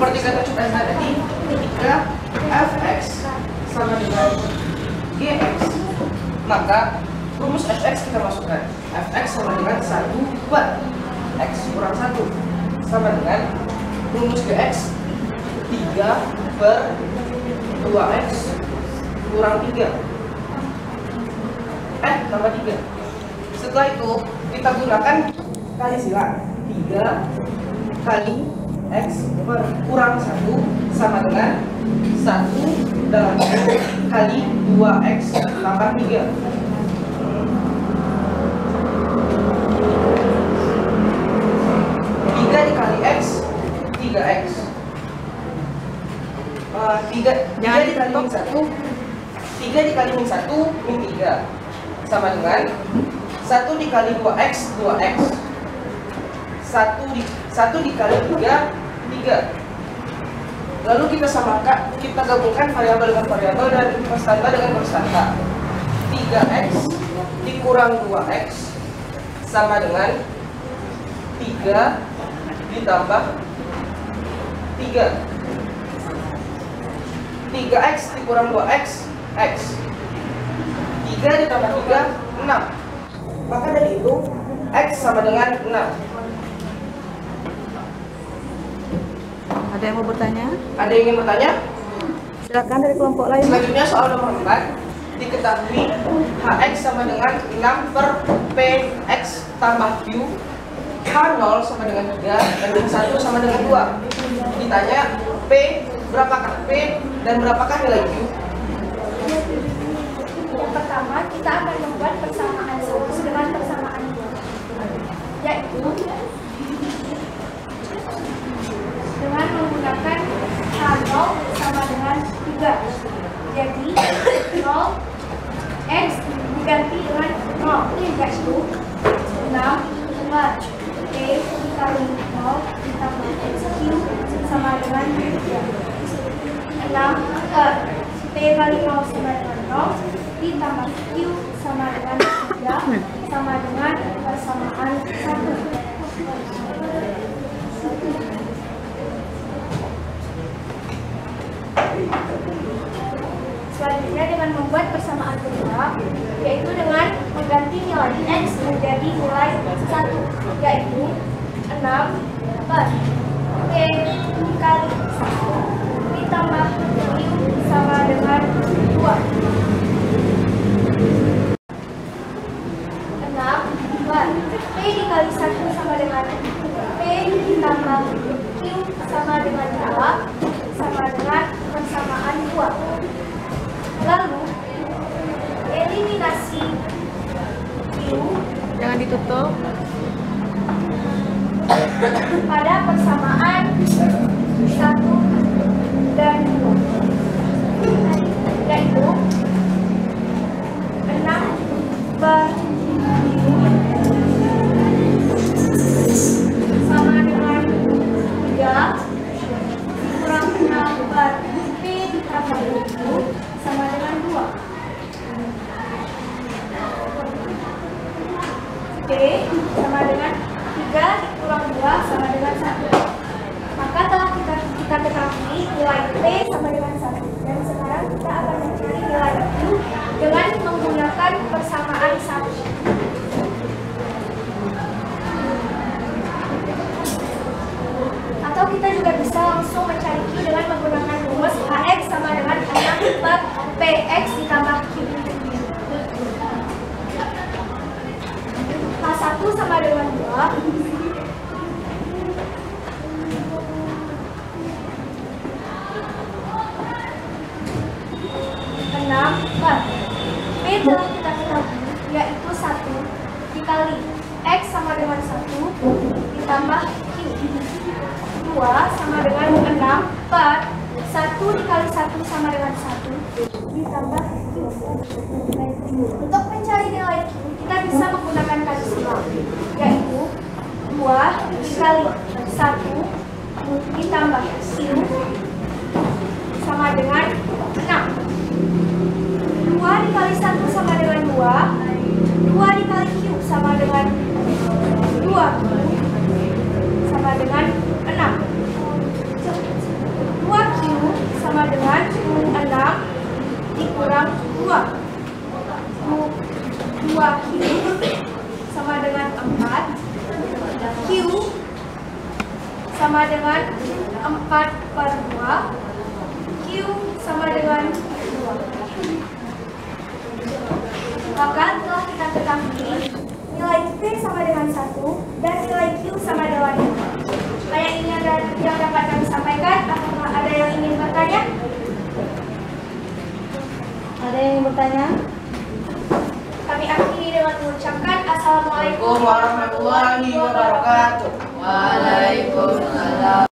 seperti kata kita tadi, ketika fx sama dengan gx, maka rumus fx kita masukkan. Fx sama dengan 1 per x kurang 1 sama dengan rumus gx 3 per 2x kurang 3 tambah 3. Setelah itu kita gunakan kali silang. 3 kali x per kurang 1 sama dengan 1 dalam kali 2x tambah 3. 3 dikali x 3x. 3 dikali min 1 3 dikali min 1 min 3 sama dengan 1 dikali 2x 2x. 1 dikali 3 3. Lalu kita samakan, kita gabungkan variabel dengan variabel dan konstanta dengan konstanta. 3x dikurang 2x sama dengan 3 ditambah 3. 3x dikurang 2x x. 3 ditambah 3 6. Maka dari itu x sama dengan 6. Ada yang mau bertanya? Ada yang ingin bertanya? Silakan dari kelompok lain. Selanjutnya soal nomor 4. Diketahui hx sama dengan 6 per px tambah q. H0 sama dengan 3 dan H1 sama dengan 2. Ditanya p berapakah p dan berapakah nilai q? Yang pertama, kita akan membuat persamaan 1 dengan persamaan 2, yaitu dengan menggunakan H0 sama dengan 3. Jadi 0 x diganti dengan 0, yaitu 6 per p dikali 0 ditambah xq sama dengan 3. 6 per p kali 0 sama dengan 0 ditambah q sama dengan 3 sama dengan persamaan 1. Selanjutnya dengan membuat persamaan kedua, yaitu dengan mengganti nilai x menjadi nilai 1, yaitu 6 per p dikali 1 ditambah q sama dengan 2. 6 per p dikali 1 sama dengan p ditambah q sama dengan 2 sama dengan persamaan 2. Lalu eliminasi q Jangan ditutup. pada persamaan 1 dan 2, yaitu 6 per q sama dengan 3 kurang 6 per p ditambah q sama dengan 2. P sama dengan 3 dikurang 2 sama dengan 1. Maka telah kita ketahui nilai P sama dengan 1. Dan sekarang kita akan mencari nilai Q dengan menggunakan persamaan 1. Atau kita juga bisa langsung mencari Q dengan menggunakan rumus AX sama dengan 6 per PX ditambah Q. H1 sama dengan 2. 6 per P telah kita ketahui, yaitu 1 dikali X sama dengan 1 ditambah Q. 2 sama dengan 6 per 1 dikali 1 sama dengan 1 ditambah Q. Untuk mencari nilai Q, kita bisa menggunakan kali silang, yaitu 2 dikali 1 ditambah Q sama dengan 6. 2 dikali 1 sama dengan 2. 2 dikali Q sama dengan 2 sama dengan 6. sama dengan 4/2, Q sama dengan 2. Maka telah kita ketahui nilai P sama dengan 1 dan nilai Q sama dengan 2. Kayak ini yang dapat kami sampaikan, apakah ada yang ingin bertanya? Ada yang bertanya? Kami akhiri dengan mengucapkan Assalamualaikum Warahmatullahi wabarakatuh. Waalaikumsalam.